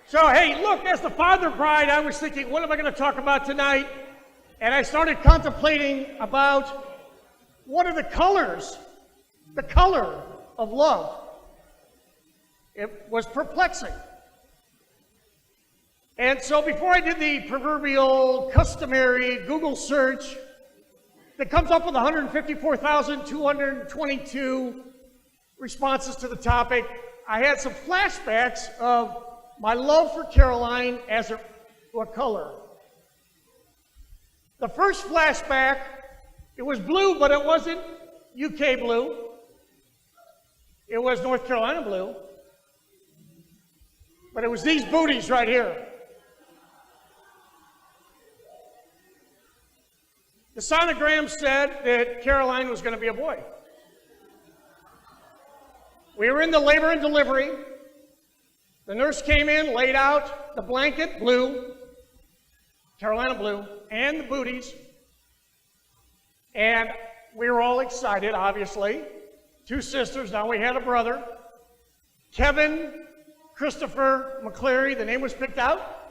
So, hey, look, as the father bride, I was thinking, what am I going to talk about tonight? And I started contemplating about what are the colors, the color of love. It was perplexing. And so before I did the proverbial, customary Google search that comes up with 154,222 responses to the topic, I had some flashbacks of my love for Caroline as a color. The first flashback, it was blue, but it wasn't UK blue. It was North Carolina blue. But it was these booties right here. The sonogram said that Caroline was going to be a boy. We were in the labor and delivery. The nurse came in, laid out the blanket, blue, Carolina blue, and the booties. And we were all excited, obviously. 2 sisters, now we had a brother. Kevin, Christopher, McCleary, the name was picked out.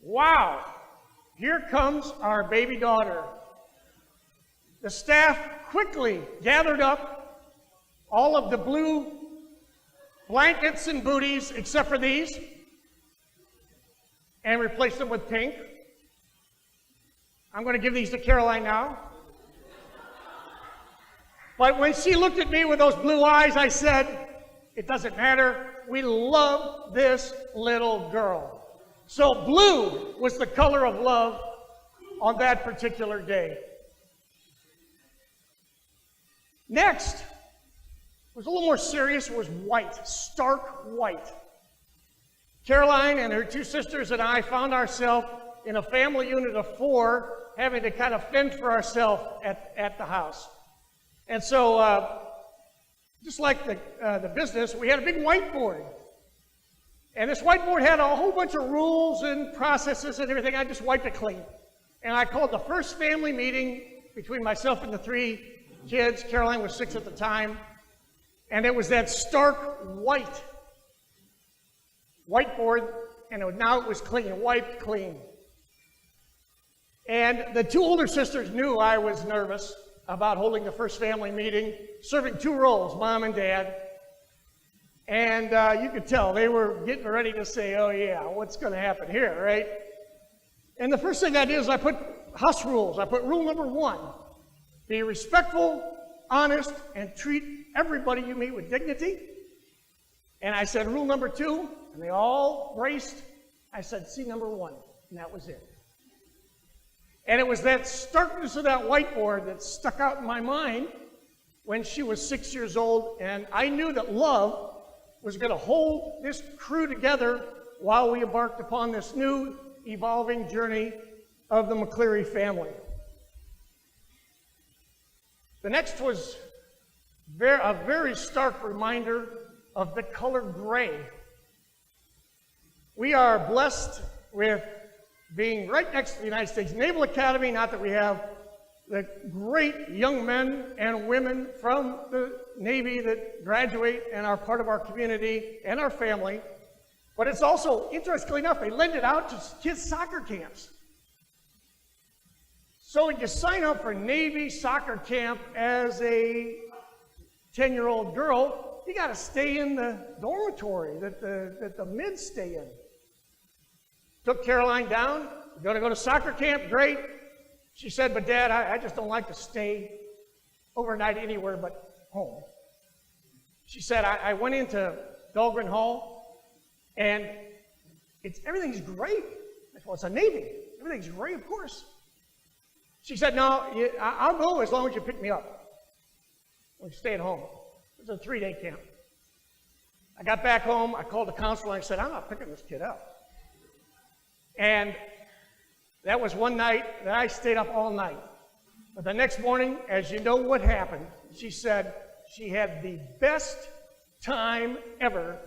Wow, here comes our baby daughter. The staff quickly gathered up all of the blue blankets and booties, except for these, and replaced them with pink. I'm going to give these to Caroline now. But when she looked at me with those blue eyes, I said, it doesn't matter. We love this little girl. So blue was the color of love on that particular day. Next was a little more serious. It was white, stark white. Caroline and her 2 sisters and I found ourselves in a family unit of 4, having to kind of fend for ourselves at the house. And so, just like the business, we had a big whiteboard. And this whiteboard had a whole bunch of rules and processes and everything. I just wiped it clean. And I called the first family meeting between myself and the 3 kids. Caroline was 6 at the time. And it was that stark whiteboard, and now it was clean, wiped clean. And the 2 older sisters knew I was nervous about holding the first family meeting, serving 2 roles, mom and dad. And you could tell they were getting ready to say, oh yeah, what's going to happen here, right? And the first thing I did is I put house rules. I put rule number 1, be respectful, honest, and treat everybody you meet with dignity. And I said rule number 2, and they all braced. I said see number 1, and that was it. And it was that starkness of that whiteboard that stuck out in my mind when she was 6 years old, and I knew that love was going to hold this crew together while we embarked upon this new evolving journey of the McCleary family. The next was a very stark reminder of the color gray. We are blessed with being right next to the United States Naval Academy, not that we have the great young men and women from the Navy that graduate and are part of our community and our family, but it's also, interestingly enough, they lend it out to kids' soccer camps. So when you sign up for Navy soccer camp as a 10-year-old girl, you got to stay in the dormitory that the mids stay in. Took Caroline down, going to go to soccer camp, great. She said, but Dad, I just don't like to stay overnight anywhere but home. She said, I went into Dahlgren Hall, and everything's great. I said, well, it's a Navy. Everything's great, of course. She said, no, I'll go as long as you pick me up. We'll stay at home. It was a 3-day camp. I got back home, I called the counselor, and I said, I'm not picking this kid up. And that was one night that I stayed up all night. But the next morning, as you know what happened, she said she had the best time ever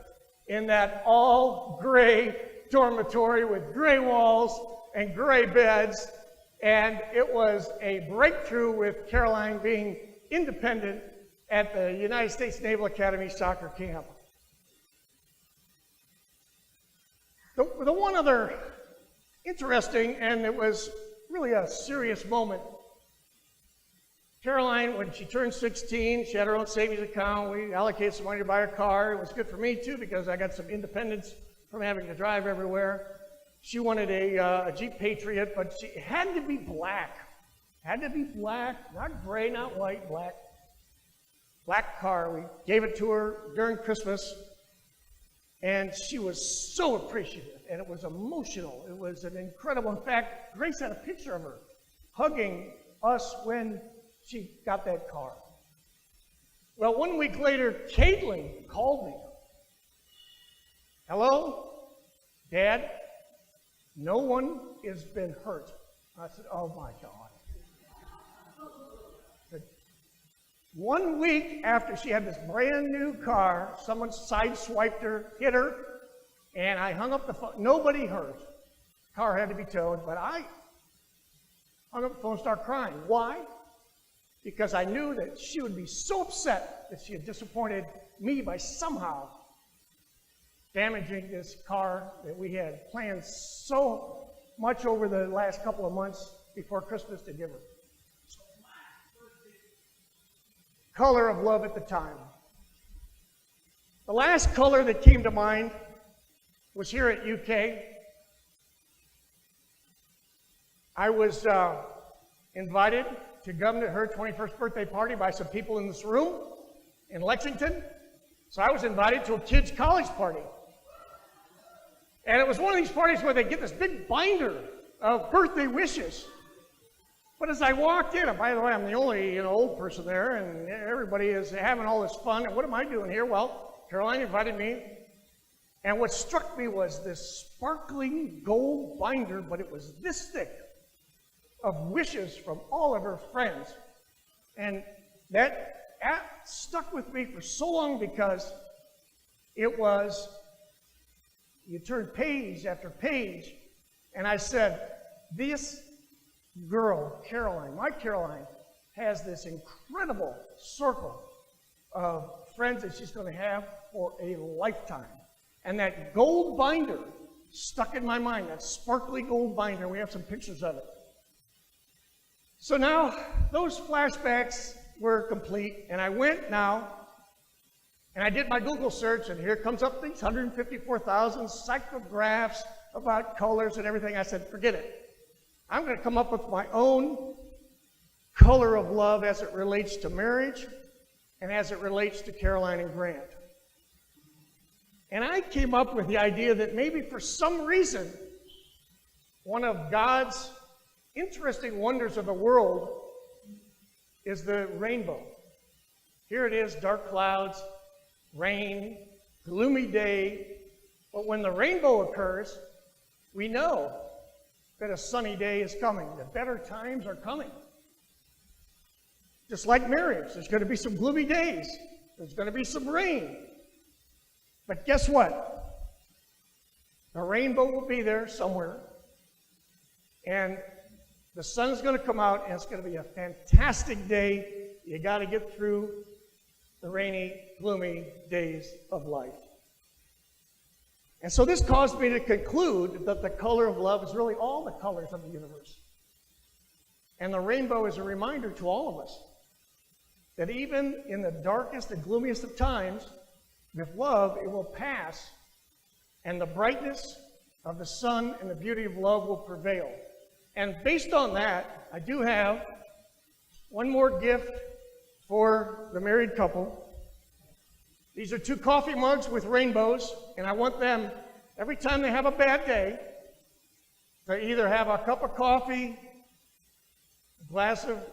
in that all-gray dormitory with gray walls and gray beds. And it was a breakthrough with Caroline being independent at the United States Naval Academy soccer camp. The one other interesting, and it was really a serious moment, Caroline, when she turned 16, she had her own savings account. We allocated some money to buy her car. It was good for me, too, because I got some independence from having to drive everywhere. She wanted a Jeep Patriot, but it had to be black. Had to be black, not gray, not white, black. Black car. We gave it to her during Christmas, and she was so appreciative, and it was emotional. It was an incredible. In fact, Grace had a picture of her hugging us when she got that car. Well, 1 week later, Caitlin called me. Hello, Dad? No one has been hurt. I said, oh my God. 1 week after she had this brand new car, someone sideswiped her, hit her, and I hung up the phone. Nobody hurt. Car had to be towed, but I hung up the phone and started crying. Why? Because I knew that she would be so upset that she had disappointed me by somehow damaging this car that we had planned so much over the last couple of months before Christmas to give her. Color of love at the time. The last color that came to mind was here at UK. I was invited to come to her 21st birthday party by some people in this room in Lexington. So I was invited to a kids' college party. And it was one of these parties where they get this big binder of birthday wishes. But as I walked in, and by the way, I'm the only old person there, and everybody is having all this fun. And what am I doing here? Well, Caroline invited me. And what struck me was this sparkling gold binder, but it was this thick, of wishes from all of her friends. And that stuck with me for so long because it was, you turn page after page, and I said, this girl, Caroline, my Caroline, has this incredible circle of friends that she's going to have for a lifetime. And that gold binder stuck in my mind, that sparkly gold binder. We have some pictures of it. So now, those flashbacks were complete, and I went now, and I did my Google search, and here comes up these 154,000 psychographs about colors and everything. I said, forget it. I'm going to come up with my own color of love as it relates to marriage and as it relates to Caroline and Grant. And I came up with the idea that maybe for some reason, one of God's interesting wonders of the world is the rainbow. Here it is, dark clouds, rain, gloomy day. But when the rainbow occurs, we know that a sunny day is coming, that better times are coming. Just like marriage, there's going to be some gloomy days. There's going to be some rain. But guess what? The rainbow will be there somewhere. And the sun's going to come out, and it's going to be a fantastic day. You got to get through the rainy, gloomy days of life. And so this caused me to conclude that the color of love is really all the colors of the universe. And the rainbow is a reminder to all of us that even in the darkest and gloomiest of times, with love, it will pass, and the brightness of the sun and the beauty of love will prevail. And based on that, I do have one more gift for the married couple. These are 2 coffee mugs with rainbows, and I want them, every time they have a bad day, to either have a cup of coffee, a glass of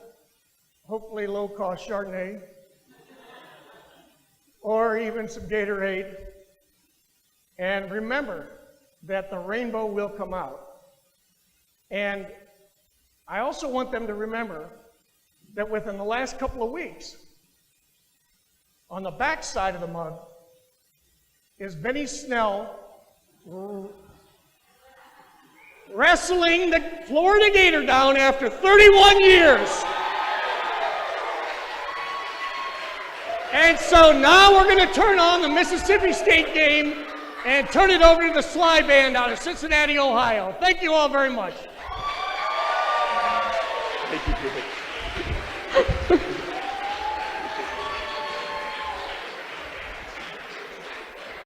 hopefully low-cost Chardonnay, or even some Gatorade. And remember that the rainbow will come out. And I also want them to remember that within the last couple of weeks, on the back side of the mug is Benny Snell wrestling the Florida Gator down after 31 years. And so now we're going to turn on the Mississippi State game and turn it over to the Sly Band out of Cincinnati, Ohio. Thank you all very much. Thank you, David.